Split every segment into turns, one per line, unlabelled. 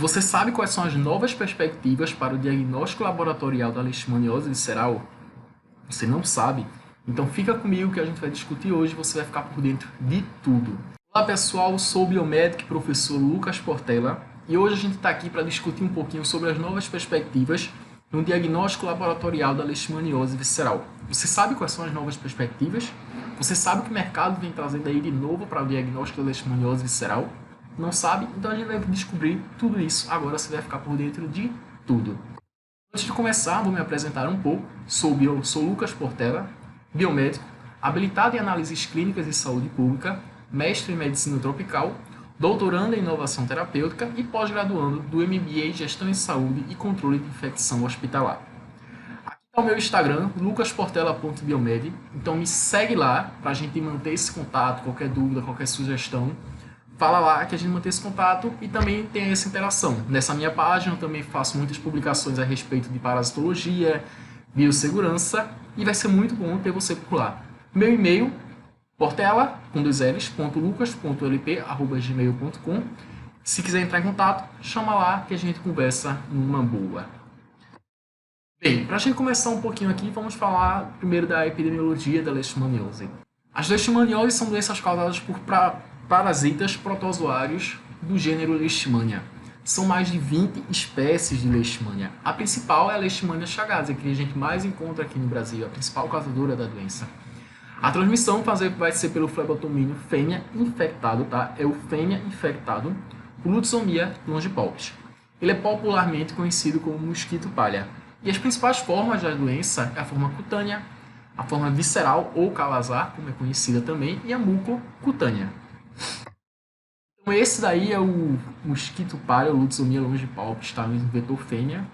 Você sabe quais são as novas perspectivas para o diagnóstico laboratorial da leishmaniose visceral? Você não sabe? Então fica comigo que a gente vai discutir hoje e você vai ficar por dentro de tudo. Olá pessoal, sou o biomédico e professor Lucas Portela e hoje a gente está aqui para discutir um pouquinho sobre as novas perspectivas no diagnóstico laboratorial da leishmaniose visceral. Você sabe quais são as novas perspectivas? Você sabe o que o mercado vem trazendo aí de novo para o diagnóstico da leishmaniose visceral? Não sabe? Então a gente vai descobrir tudo isso. Agora você vai ficar por dentro de tudo. Antes de começar, vou me apresentar um pouco. Sou Lucas Portela, biomédico, habilitado em análises clínicas e saúde pública, mestre em medicina tropical, doutorando em inovação terapêutica e pós-graduando do MBA em Gestão em Saúde e Controle de Infecção Hospitalar. Aqui está o meu Instagram, lucasportela.biomed, então me segue lá para a gente manter esse contato, qualquer dúvida, qualquer sugestão. Fala lá que a gente mantém esse contato e também tem essa interação. Nessa minha página eu também faço muitas publicações a respeito de parasitologia, biossegurança e vai ser muito bom ter você por lá. Meu e-mail, portela.lucas.lp@gmail.com. Se quiser entrar em contato, chama lá que a gente conversa numa boa. Bem, para a gente começar um pouquinho aqui, vamos falar primeiro da epidemiologia da leishmaniose. As leishmanioses são doenças causadas por parasitas protozoários do gênero Leishmania. São mais de 20 espécies de Leishmania. A principal é a Leishmania chagas, que a gente mais encontra aqui no Brasil, a principal causadora da doença. A transmissão vai ser pelo flebotomínio fêmea infectado, tá? É o fêmea infectado por Lutzomia longipalpis. Ele é popularmente conhecido como mosquito palha. E as principais formas da doença é a forma cutânea, a forma visceral ou calazar, como é conhecida também, e a mucocutânea. Então esse daí é o mosquito palha, o Lutzomia longipalpis, tá? O vetor fêmea,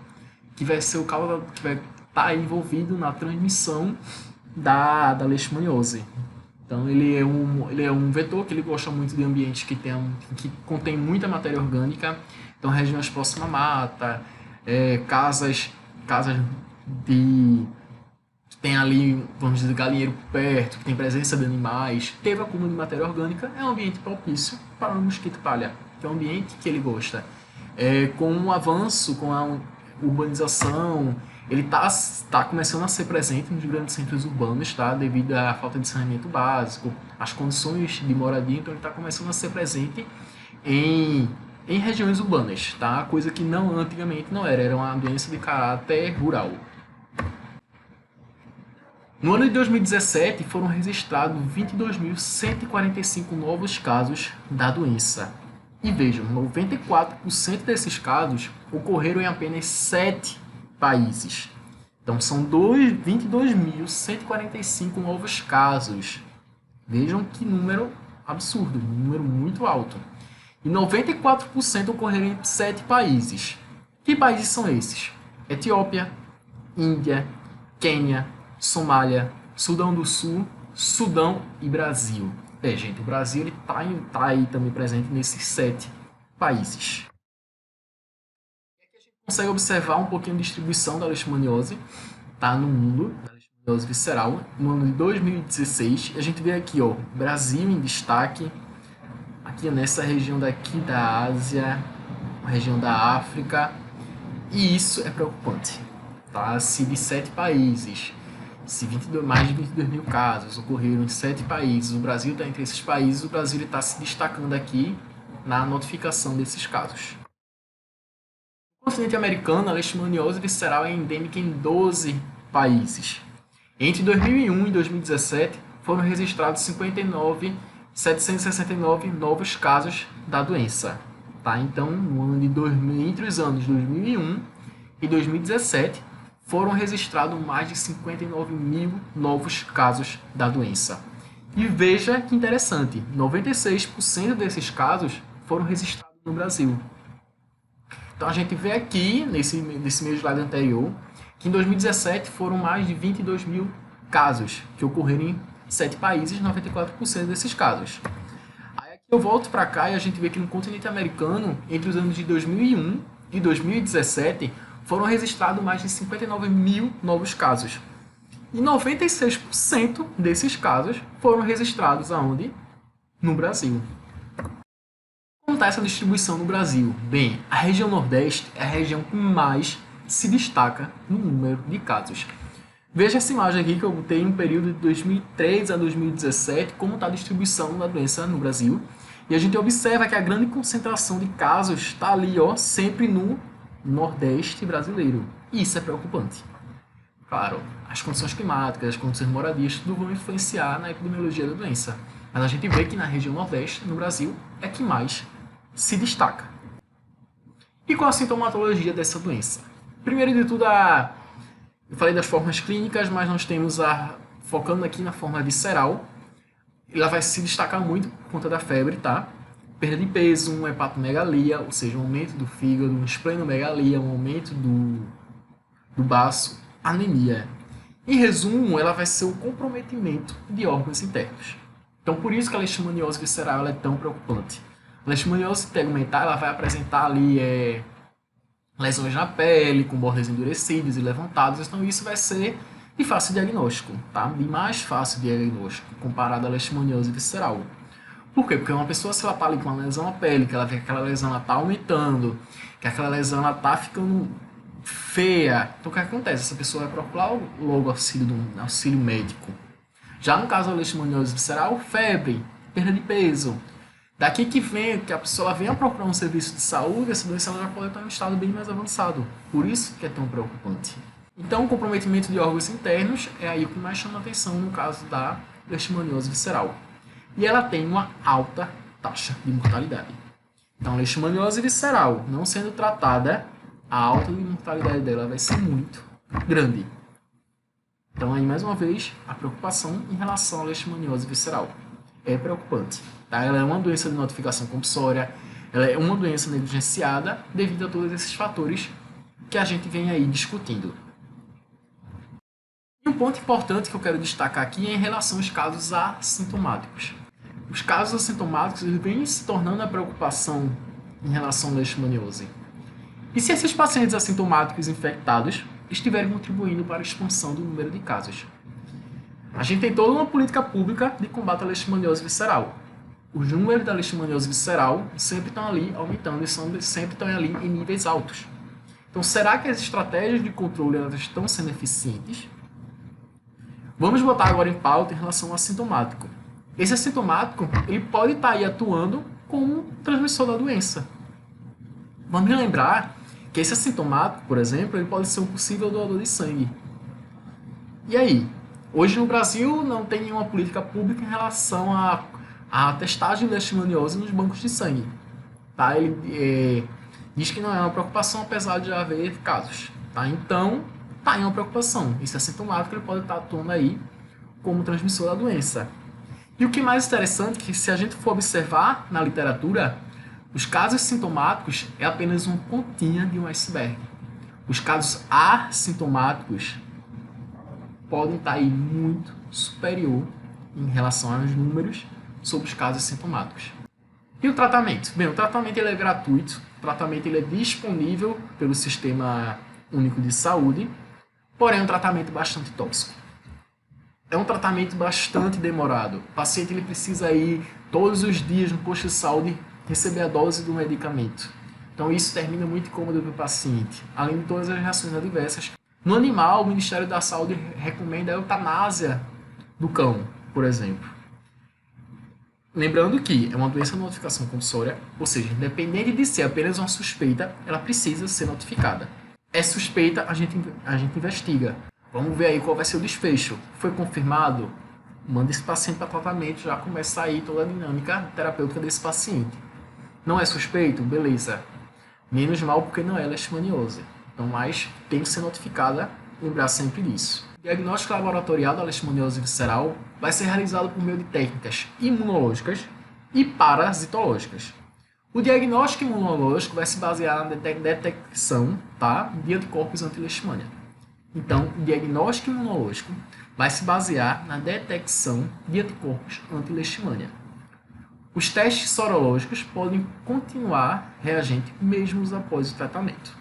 que vai ser o calazar, que vai estar envolvido na transmissão da leishmaniose. Então ele é um vetor que ele gosta muito de ambientes que contém muita matéria orgânica, então regiões próximas à mata, casas que tem ali, vamos dizer, galinheiro perto, que tem presença de animais, teve acúmulo de matéria orgânica, é um ambiente propício para o mosquito palha, que é um ambiente que ele gosta. Com o avanço, com a urbanização, ele está começando a ser presente nos grandes centros urbanos, tá? Devido à falta de saneamento básico, às condições de moradia, então ele está começando a ser presente em regiões urbanas, tá? Coisa que antigamente não era uma doença de caráter rural. No ano de 2017, foram registrados 22.145 novos casos da doença. E vejam, 94% desses casos ocorreram em apenas 7 países. Então, são 22.145 novos casos. Vejam que número absurdo, um número muito alto. E 94% ocorreram em 7 países. Que países são esses? Etiópia, Índia, Quênia, Somália, Sudão do Sul, Sudão e Brasil. Gente, o Brasil está aí também presente nesses 7 países. Aqui a gente consegue observar um pouquinho a distribuição da leishmaniose, tá, no mundo, da leishmaniose visceral, no ano de 2016. A gente vê aqui, ó, Brasil em destaque, aqui nessa região daqui da Ásia, região da África, e isso é preocupante, tá? Se de 7 países, mais de 22 mil casos ocorreram em 7 países, o Brasil está entre esses países, o Brasil está se destacando aqui na notificação desses casos. No continente americano, a leishmaniose visceral é endêmica em 12 países. Entre 2001 e 2017, foram registrados 769 novos casos da doença. Tá? Então, entre os anos 2001 e 2017, foram registrados mais de 59 mil novos casos da doença. E veja que interessante, 96% desses casos foram registrados no Brasil. Então a gente vê aqui, nesse meu slide anterior, que em 2017 foram mais de 22 mil casos que ocorreram em 7 países, 94% desses casos. Aí aqui eu volto para cá e a gente vê que no continente americano, entre os anos de 2001 e 2017, foram registrados mais de 59 mil novos casos. E 96% desses casos foram registrados aonde? No Brasil. Como está essa distribuição no Brasil? Bem, a região Nordeste é a região que mais se destaca no número de casos. Veja essa imagem aqui que eu botei em um período de 2003 a 2017, como está a distribuição da doença no Brasil. E a gente observa que a grande concentração de casos está ali, ó, sempre no Nordeste brasileiro. E isso é preocupante. Claro, as condições climáticas, as condições de moradia, tudo vão influenciar na epidemiologia da doença. Mas a gente vê que na região Nordeste, no Brasil, é que mais se destaca. E qual a sintomatologia dessa doença? Primeiro de tudo, eu falei das formas clínicas, mas nós temos focando aqui na forma visceral, ela vai se destacar muito por conta da febre, tá? Perda de peso, uma hepatomegalia, ou seja, um aumento do fígado, uma esplenomegalia, um aumento do baço, anemia. Em resumo, ela vai ser o comprometimento de órgãos internos. Então, por isso que a leishmaniose visceral ela é tão preocupante. A leishmaniose tegumentar ela vai apresentar ali lesões na pele, com bordas endurecidas e levantadas. Então, isso vai ser de fácil diagnóstico, tá? De mais fácil diagnóstico comparado à leishmaniose visceral. Por quê? Porque uma pessoa, se ela está ali com uma lesão na pele, que ela vê que aquela lesão está aumentando, que aquela lesão está ficando feia, então o que acontece? Essa pessoa vai procurar logo auxílio médico. Já no caso da leishmaniose visceral, febre, perda de peso. Daqui que vem, que a pessoa venha procurar um serviço de saúde, essa doença ela já pode estar em um estado bem mais avançado. Por isso que é tão preocupante. Então, o comprometimento de órgãos internos é aí o que mais chama atenção no caso da leishmaniose visceral. E ela tem uma alta taxa de mortalidade. Então, a leishmaniose visceral não sendo tratada, a alta de mortalidade dela vai ser muito grande. Então, aí, mais uma vez, a preocupação em relação à leishmaniose visceral é preocupante. Tá? Ela é uma doença de notificação compulsória, ela é uma doença negligenciada devido a todos esses fatores que a gente vem aí discutindo. E um ponto importante que eu quero destacar aqui é em relação aos casos assintomáticos. Os casos assintomáticos eles vêm se tornando a preocupação em relação à leishmaniose. E se esses pacientes assintomáticos infectados estiverem contribuindo para a expansão do número de casos? A gente tem toda uma política pública de combate à leishmaniose visceral. Os números da leishmaniose visceral sempre estão ali aumentando e sempre estão ali em níveis altos. Então, será que as estratégias de controle elas estão sendo eficientes? Vamos botar agora em pauta em relação ao assintomático. Esse assintomático ele pode estar aí atuando como transmissor da doença. Vamos lembrar que esse assintomático, por exemplo, ele pode ser um possível doador de sangue. E aí? Hoje no Brasil não tem nenhuma política pública em relação à testagem de leishmaniose nos bancos de sangue. Tá? Ele diz que não é uma preocupação, apesar de já haver casos. Tá? Então, tá aí uma preocupação. Esse assintomático ele pode estar atuando aí como transmissor da doença. E o que mais interessante é que se a gente for observar na literatura, os casos sintomáticos é apenas uma pontinha de um iceberg. Os casos assintomáticos podem estar aí muito superior em relação aos números sobre os casos sintomáticos. E o tratamento? Bem, o tratamento ele é gratuito, o tratamento ele é disponível pelo Sistema Único de Saúde, porém é um tratamento bastante tóxico. É um tratamento bastante demorado. O paciente ele precisa ir todos os dias no posto de saúde receber a dose do medicamento. Então isso termina muito incômodo para o paciente, além de todas as reações adversas. No animal, o Ministério da Saúde recomenda a eutanásia do cão, por exemplo. Lembrando que é uma doença de notificação compulsória, ou seja, independente de ser apenas uma suspeita, ela precisa ser notificada. É suspeita, a gente investiga. Vamos ver aí qual vai ser o desfecho. Foi confirmado? Manda esse paciente para tratamento, já começa aí toda a dinâmica terapêutica desse paciente. Não é suspeito? Beleza. Menos mal porque não é leishmaniose. Então, mas tem que ser notificada, lembrar sempre disso. O diagnóstico laboratorial da leishmaniose visceral vai ser realizado por meio de técnicas imunológicas e parasitológicas. O diagnóstico imunológico vai se basear na detecção de anticorpos anti-leishmania. Então, o diagnóstico imunológico vai se basear na detecção de anticorpos anti-leishmania. Os testes sorológicos podem continuar reagente mesmo após o tratamento.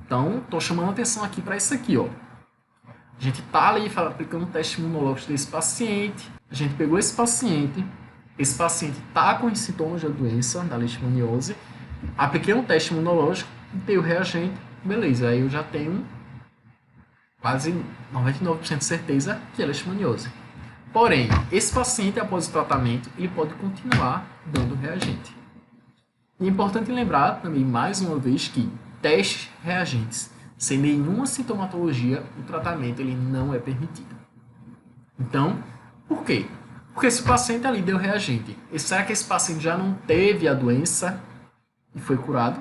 Então, estou chamando a atenção aqui para isso aqui, ó. A gente está ali aplicando um teste imunológico desse paciente, a gente pegou esse paciente, Esse paciente está com os sintomas da doença, da leishmaniose, apliquei um teste imunológico, dei o reagente, beleza, aí eu já tenho quase 99% de certeza que é leishmaniose. Porém, esse paciente, após o tratamento, ele pode continuar dando reagente. E é importante lembrar também, mais uma vez, que testes reagentes sem nenhuma sintomatologia, o tratamento ele não é permitido. Então, por quê? Porque se o paciente ali deu reagente, será que esse paciente já não teve a doença e foi curado?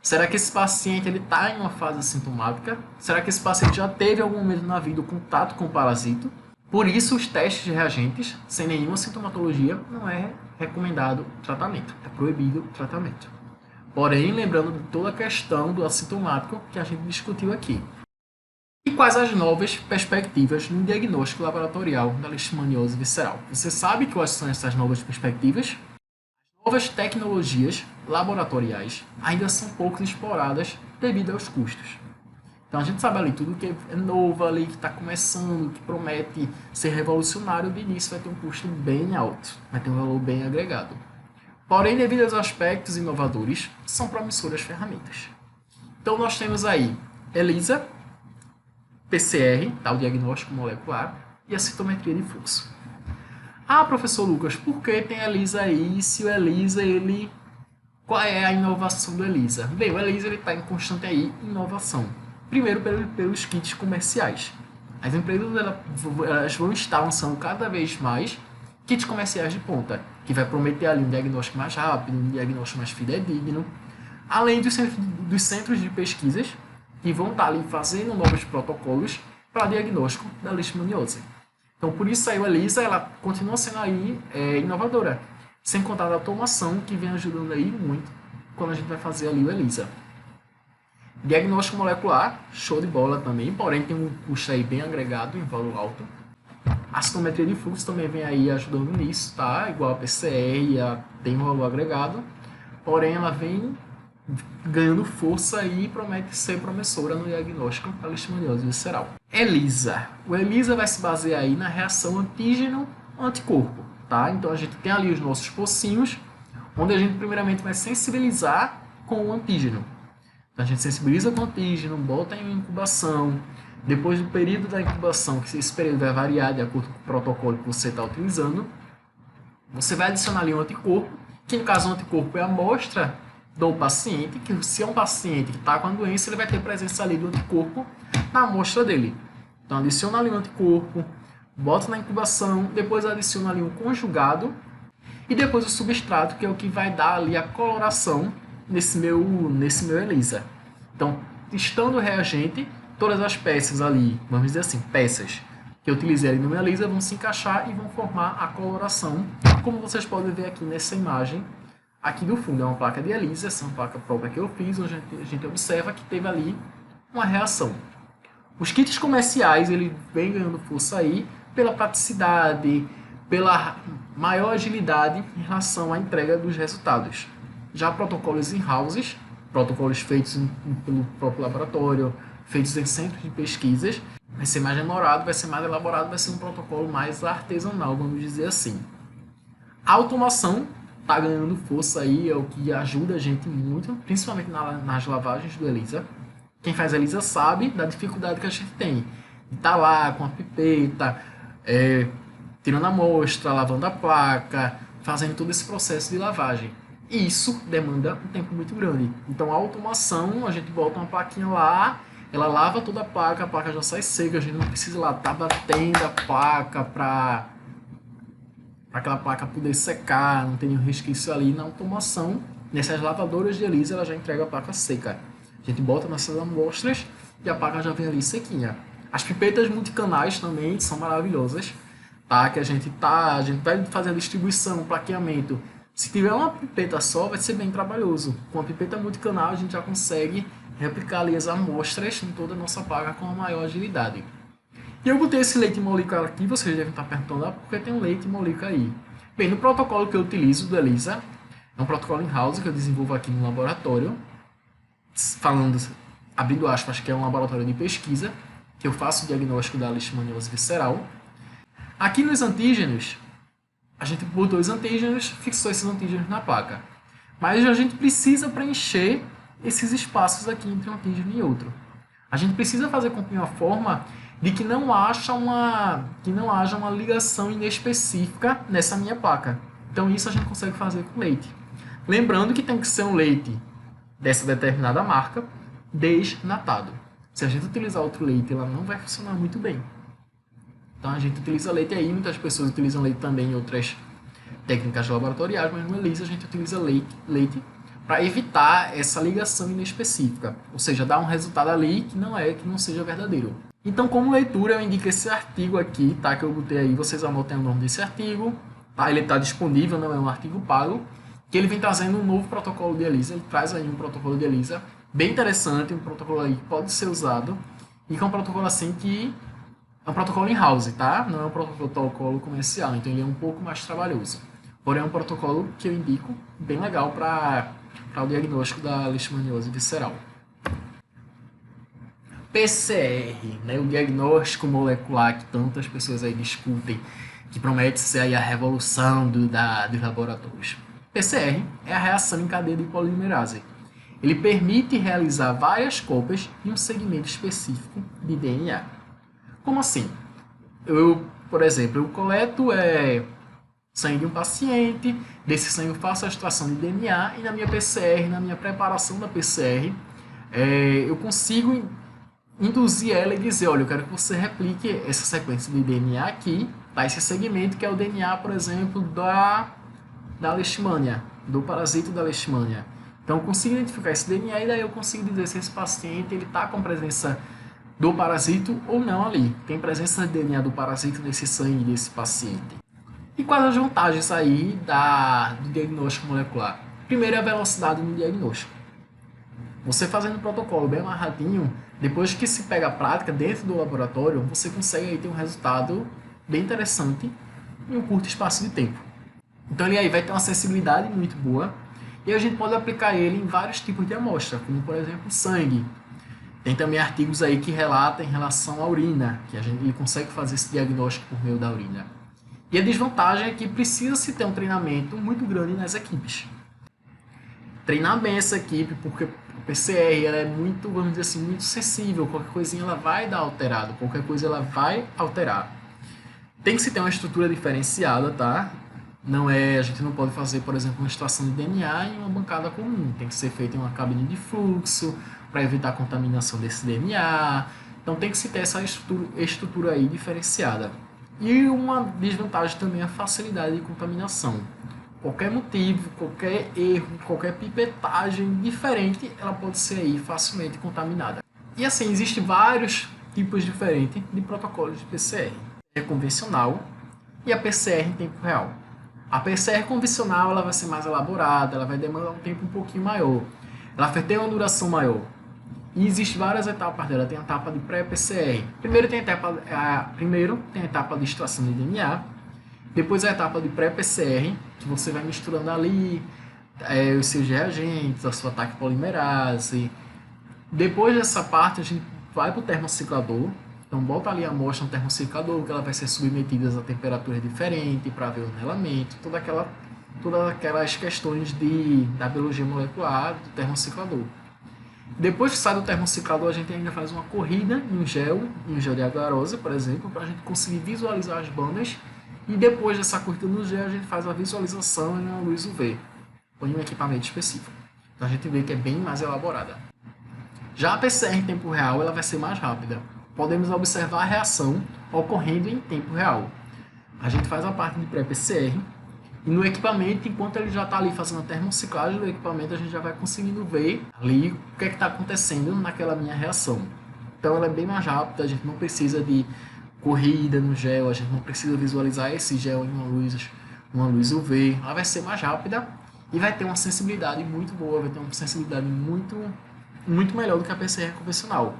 Será que esse paciente está em uma fase assintomática? Será que esse paciente já teve algum momento na vida o contato com o parasito? Por isso, os testes de reagentes, sem nenhuma sintomatologia, não é recomendado tratamento. É proibido o tratamento. Porém, lembrando de toda a questão do assintomático que a gente discutiu aqui. E quais as novas perspectivas no diagnóstico laboratorial da leishmaniose visceral? Você sabe quais são essas novas perspectivas? Novas tecnologias laboratoriais ainda são pouco exploradas devido aos custos. Então a gente sabe ali tudo que é novo ali, que está começando, que promete ser revolucionário, de início vai ter um custo bem alto, vai ter um valor bem agregado. Porém, devido aos aspectos inovadores, são promissoras ferramentas. Então nós temos aí ELISA, PCR, tá, o diagnóstico molecular, e a citometria de fluxo. Ah, professor Lucas, por que tem ELISA aí? Se o ELISA, qual é a inovação do ELISA? Bem, o ELISA está em constante aí inovação. Primeiro, pelos kits comerciais. As empresas elas vão estar lançando cada vez mais kits comerciais de ponta, que vai prometer ali um diagnóstico mais rápido, um diagnóstico mais fidedigno, além dos centros de pesquisas, que vão estar ali fazendo novos protocolos para diagnóstico da leishmaniose. Então, por isso aí a ELISA ela continua sendo aí inovadora, sem contar a automação que vem ajudando aí muito quando a gente vai fazer ali o ELISA. Diagnóstico molecular, show de bola também, porém tem um custo aí bem agregado, em valor alto. A citometria de fluxo também vem aí ajudando nisso, tá? Igual a PCR, tem um valor agregado, porém ela vem ganhando força e promete ser promissora no diagnóstico da leishmaniose visceral. ELISA. O ELISA vai se basear aí na reação antígeno-anticorpo, tá? Então a gente tem ali os nossos pocinhos, onde a gente primeiramente vai sensibilizar com o antígeno. Então, a gente sensibiliza com o antígeno, bota em incubação. Depois do período da incubação, que esse período vai variar de acordo com o protocolo que você está utilizando, você vai adicionar ali um anticorpo, que no caso o anticorpo é a amostra do paciente, que se é um paciente que está com a doença, ele vai ter presença ali do anticorpo na amostra dele. Então adiciona ali um anticorpo, bota na incubação, depois adiciona ali um conjugado e depois o substrato, que é o que vai dar ali a coloração nesse meu ELISA. Então, estando o reagente, todas as peças ali, vamos dizer assim, peças que eu utilizei ali no meu ELISA vão se encaixar e vão formar a coloração, como vocês podem ver aqui nessa imagem. Aqui do fundo é uma placa de ELISA, essa é uma placa própria que eu fiz, onde a gente observa que teve ali uma reação. Os kits comerciais, ele vem ganhando força aí pela praticidade, pela maior agilidade em relação à entrega dos resultados. Já protocolos in-house, protocolos feitos pelo próprio laboratório, feitos em centros de pesquisas, vai ser mais demorado, vai ser mais elaborado, vai ser um protocolo mais artesanal, vamos dizer assim. A automação está ganhando força aí, é o que ajuda a gente muito, principalmente nas lavagens do ELISA. Quem faz ELISA sabe da dificuldade que a gente tem. De estar lá com a pipeta, tirando a amostra, lavando a placa, fazendo todo esse processo de lavagem. E isso demanda um tempo muito grande. Então a automação, a gente bota uma plaquinha lá, ela lava toda a placa já sai seca, a gente não precisa lá estar batendo a placa para aquela placa poder secar, não tem nenhum resquício ali. Na automação, nessas lavadoras de ELISA, ela já entrega a placa seca. A gente bota nessas amostras e a placa já vem ali sequinha. As pipetas multicanais também são maravilhosas, tá? Que a gente vai fazer a distribuição, o plaqueamento. Se tiver uma pipeta só, vai ser bem trabalhoso. Com a pipeta multicanal, a gente já consegue replicar ali as amostras em toda a nossa placa com a maior agilidade. E eu botei esse leite molecular aqui, vocês devem estar perguntando, por que tem um leite molecular aí? Bem, no protocolo que eu utilizo do ELISA, é um protocolo in-house que eu desenvolvo aqui no laboratório, abrindo aspas, que é um laboratório de pesquisa, que eu faço o diagnóstico da leishmaniose visceral. Aqui nos antígenos, A gente botou os antígenos, fixou esses antígenos na placa. Mas a gente precisa preencher esses espaços aqui entre um antígeno e outro. A gente precisa fazer com uma forma de que não haja uma ligação inespecífica nessa minha placa. Então isso a gente consegue fazer com leite. Lembrando que tem que ser um leite dessa determinada marca, desnatado. Se a gente utilizar outro leite, ela não vai funcionar muito bem. Então a gente utiliza leite aí, muitas pessoas utilizam leite também em outras técnicas laboratoriais, mas no ELISA a gente utiliza leite para evitar essa ligação inespecífica, ou seja, dar um resultado ali que não seja verdadeiro. Então, como leitura, eu indico esse artigo aqui, tá, que eu botei aí, vocês anotem o nome desse artigo, tá, ele está disponível, não é um artigo pago, que ele vem trazendo um novo protocolo de ELISA, ele traz aí um protocolo de ELISA bem interessante, um protocolo aí que pode ser usado, e que é um protocolo assim que é um protocolo in-house, tá? Não é um protocolo comercial, então ele é um pouco mais trabalhoso. Porém, é um protocolo que eu indico, bem legal para o diagnóstico da leishmaniose visceral. PCR, né? O diagnóstico molecular que tantas pessoas aí discutem, que promete ser aí a revolução dos laboratórios. PCR é a reação em cadeia de polimerase. Ele permite realizar várias cópias de um segmento específico de DNA. Como assim? Por exemplo, eu coleto sangue de um paciente, desse sangue eu faço a extração de DNA e na minha PCR, na minha preparação da PCR, eu consigo induzir ela e dizer, olha, eu quero que você replique essa sequência de DNA aqui, tá? Esse segmento que é o DNA, por exemplo, da leishmania, do parasito da leishmania. Então eu consigo identificar esse DNA e daí eu consigo dizer se esse paciente está com presença do parasito ou não ali. Tem presença de DNA do parasito nesse sangue desse paciente. E quais as vantagens aí do diagnóstico molecular? Primeiro é a velocidade no diagnóstico. Você fazendo o protocolo bem amarradinho, depois que se pega a prática dentro do laboratório, você consegue aí ter um resultado bem interessante em um curto espaço de tempo. Então ele aí vai ter uma sensibilidade muito boa e a gente pode aplicar ele em vários tipos de amostra, como por exemplo sangue. Tem também artigos aí que relatam em relação à urina, que ele consegue fazer esse diagnóstico por meio da urina. E a desvantagem é que precisa-se ter um treinamento muito grande nas equipes. Treinar bem essa equipe, porque o PCR ela é muito, vamos dizer assim, muito sensível, qualquer coisinha ela vai dar alterado, qualquer coisa ela vai alterar. Tem que se ter uma estrutura diferenciada, tá? A gente não pode fazer, por exemplo, uma extração de DNA em uma bancada comum. Tem que ser feito em uma cabine de fluxo para evitar a contaminação desse DNA. Então tem que se ter essa estrutura aí diferenciada. E uma desvantagem também é a facilidade de contaminação. Qualquer motivo, qualquer erro, qualquer pipetagem diferente, ela pode ser aí facilmente contaminada. E assim, existem vários tipos diferentes de protocolos de PCR. É convencional e a PCR em tempo real. A PCR convencional ela vai ser mais elaborada, ela vai demandar um tempo um pouquinho maior. Ela vai ter uma duração maior. E existem várias etapas dela. Tem a etapa de pré-PCR. Primeiro tem a etapa de extração de DNA. Depois a etapa de pré-PCR, que você vai misturando ali os seus reagentes, a sua ataque polimerase. Depois dessa parte, a gente vai para o termociclador. Então, bota ali a amostra no termociclador, que ela vai ser submetida a temperaturas diferentes para ver o anelamento, todas aquelas questões da biologia molecular do termociclador. Depois que sai do termociclador, a gente ainda faz uma corrida em um gel de agarose, por exemplo, para a gente conseguir visualizar as bandas. E depois dessa corrida no gel, a gente faz a visualização em uma luz UV, ou em um equipamento específico. Então a gente vê que é bem mais elaborada. Já a PCR em tempo real, ela vai ser mais rápida. Podemos observar a reação ocorrendo em tempo real. A gente faz a parte de pré-PCR e no equipamento, enquanto ele já está ali fazendo a termociclagem do equipamento, a gente já vai conseguindo ver ali o que é que está acontecendo naquela minha reação. Então ela é bem mais rápida, a gente não precisa de corrida no gel, a gente não precisa visualizar esse gel em uma luz UV. Ela vai ser mais rápida e vai ter uma sensibilidade muito boa, vai ter uma sensibilidade muito melhor do que a PCR convencional.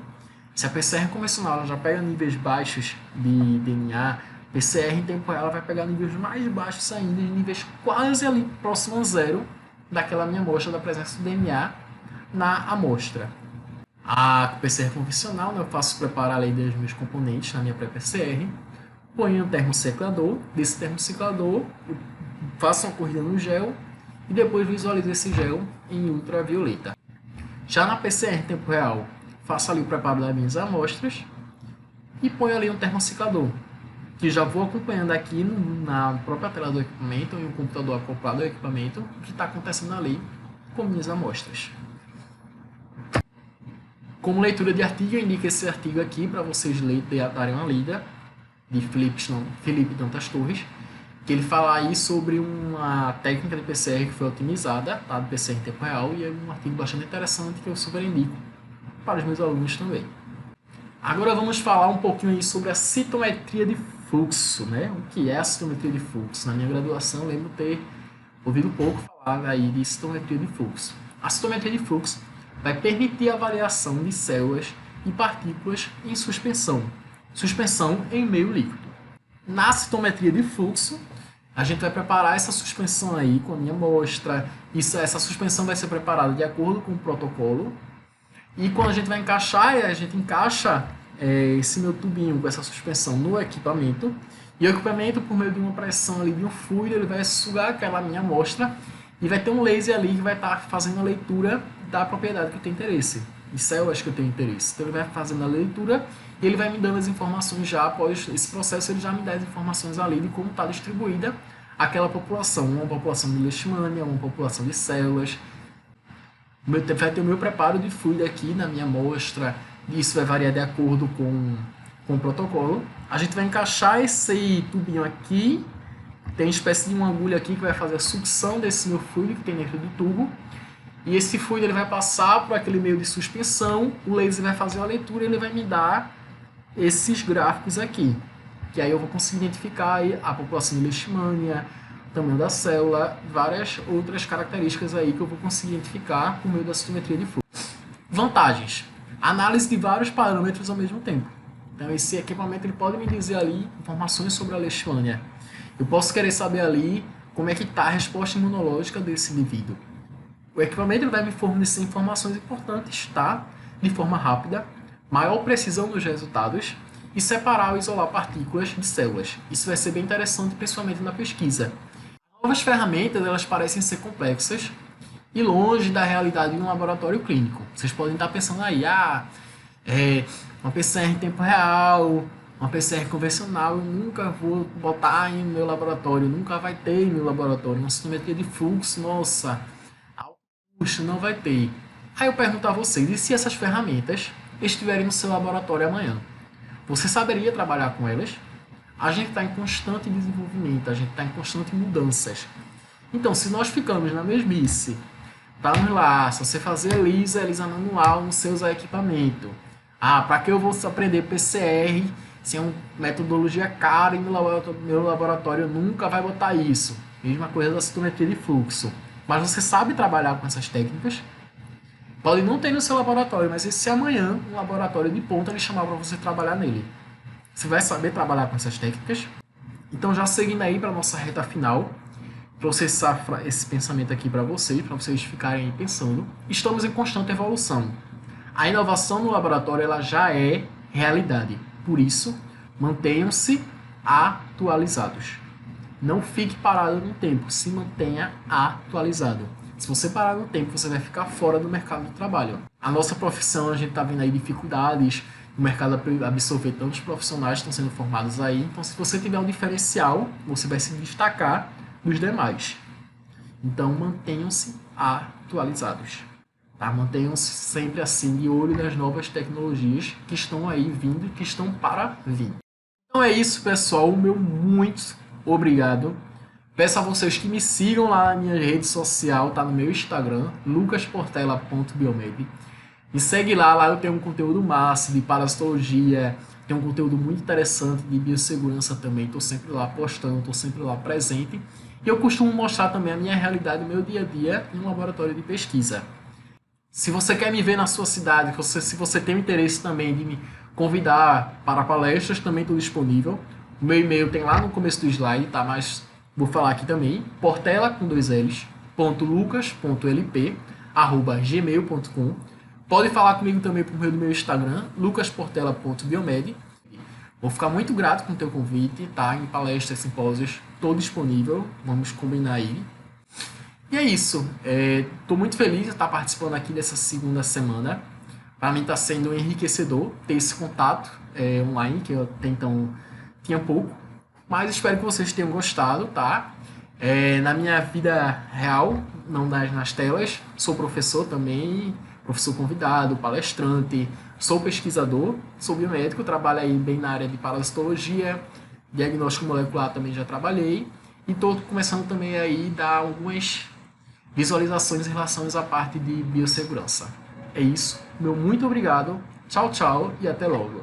Se a PCR convencional ela já pega níveis baixos de DNA, a PCR em tempo real ela vai pegar níveis mais baixos ainda, níveis quase ali próximo a zero daquela minha amostra da presença do DNA na amostra. A PCR convencional, eu faço preparar ali dos meus componentes na minha pré-PCR, ponho no termociclador, desse termociclador eu faço uma corrida no gel e depois visualizo esse gel em ultravioleta. Já na PCR em tempo real, faço ali o preparo das minhas amostras e ponho ali um termociclador, que já vou acompanhando aqui na própria tela do equipamento, em um computador acoplado ao equipamento, o que está acontecendo ali com minhas amostras. Como leitura de artigo, eu indico esse artigo aqui para vocês darem uma lida, de Felipe Dantas Torres, que ele fala aí sobre uma técnica de PCR que foi otimizada, tá? De PCR em tempo real, e é um artigo bastante interessante que eu super indico para os meus alunos também. Agora vamos falar um pouquinho aí sobre a citometria de fluxo, né? O que é a citometria de fluxo? Na minha graduação eu lembro ter ouvido pouco falar aí de citometria de fluxo. A citometria de fluxo vai permitir a avaliação de células e partículas em suspensão em meio líquido. Na citometria de fluxo, a gente vai preparar essa suspensão aí com a minha amostra. Essa suspensão vai ser preparada de acordo com o protocolo. E quando a gente vai encaixar, a gente encaixa esse meu tubinho com essa suspensão no equipamento. E o equipamento, por meio de uma pressão ali de um fluido, ele vai sugar aquela minha amostra e vai ter um laser ali que vai estar fazendo a leitura da propriedade que eu tenho interesse, de células que eu tenho interesse. Então ele vai fazendo a leitura e ele vai me dando as informações já após esse processo, ele já me dá as informações ali de como está distribuída aquela população, uma população de leishmania, uma população de células. Vai ter o meu preparo de fluido aqui na minha amostra, isso vai variar de acordo com o protocolo. A gente vai encaixar esse tubinho aqui, tem uma espécie de uma agulha aqui que vai fazer a sucção desse meu fluido que tem dentro do tubo. E esse fluido ele vai passar por aquele meio de suspensão, o laser vai fazer a leitura e ele vai me dar esses gráficos aqui. Que aí eu vou conseguir identificar aí a população de leishmania, o tamanho da célula, várias outras características aí que eu vou conseguir identificar por meio da citometria de fluxo. Vantagens: análise de vários parâmetros ao mesmo tempo. Então esse equipamento ele pode me dizer ali informações sobre a leishmania. Eu posso querer saber ali como é que está a resposta imunológica desse indivíduo. O equipamento ele vai me fornecer informações importantes, tá? De forma rápida, maior precisão nos resultados e separar ou isolar partículas de células. Isso vai ser bem interessante, principalmente na pesquisa. As novas ferramentas elas parecem ser complexas e longe da realidade de um laboratório clínico. Vocês podem estar pensando aí, uma PCR em tempo real, uma PCR convencional, eu nunca vou botar em meu laboratório, nunca vai ter em meu laboratório. Uma citometria de fluxo, nossa, puxa, não vai ter. Aí eu pergunto a vocês, e se essas ferramentas estiverem no seu laboratório amanhã? Você saberia trabalhar com elas? A gente está em constante desenvolvimento, a gente está em constante mudanças. Então, se nós ficamos na mesmice, vamos lá, se você fazer ELISA manual no seu equipamento. Para que eu vou aprender PCR se é uma metodologia cara e meu laboratório nunca vai botar isso? Mesma coisa da citometria de fluxo. Mas você sabe trabalhar com essas técnicas? Pode não ter no seu laboratório, mas e se amanhã um laboratório de ponta lhe chamar para você trabalhar nele? Você vai saber trabalhar com essas técnicas? Então, já seguindo aí para a nossa reta final, processar esse pensamento aqui para vocês ficarem pensando, estamos em constante evolução. A inovação no laboratório ela já é realidade. Por isso, mantenham-se atualizados. Não fique parado no tempo, se mantenha atualizado. Se você parar no tempo, você vai ficar fora do mercado de trabalho. A nossa profissão, a gente está vendo aí dificuldades no mercado absorver tantos profissionais que estão sendo formados aí. Então, se você tiver um diferencial, você vai se destacar dos demais. Então, mantenham-se atualizados. Tá? Mantenham-se sempre assim de olho nas novas tecnologias que estão aí vindo e que estão para vir. Então é isso, pessoal. O meu muito obrigado. Peço a vocês que me sigam lá na minha rede social, tá no meu Instagram, lucasportela.biomed. Me segue lá eu tenho um conteúdo massa de parasitologia, tenho um conteúdo muito interessante de biossegurança também, estou sempre lá postando, estou sempre lá presente. E eu costumo mostrar também a minha realidade, o meu dia a dia em um laboratório de pesquisa. Se você quer me ver na sua cidade, se você tem interesse também de me convidar para palestras, também estou disponível. O meu e-mail tem lá no começo do slide, tá? Mas vou falar aqui também, portela com 2 L's, .lucas.lp@gmail.com. Pode falar comigo também por meio do meu Instagram, lucasportela.biomed. Vou ficar muito grato com o teu convite, tá? Em palestras, simpósios, estou disponível. Vamos combinar aí. E é isso. Estou muito feliz de estar participando aqui dessa segunda semana. Para mim está sendo enriquecedor ter esse contato online, que eu até então tinha pouco. Mas espero que vocês tenham gostado, tá? Na minha vida real, não nas telas, sou professor também, professor convidado, palestrante, sou pesquisador, sou biomédico, trabalho aí bem na área de parasitologia, diagnóstico molecular também já trabalhei, e estou começando também aí a dar algumas visualizações em relação à parte de biossegurança. É isso, meu muito obrigado, tchau, tchau e até logo.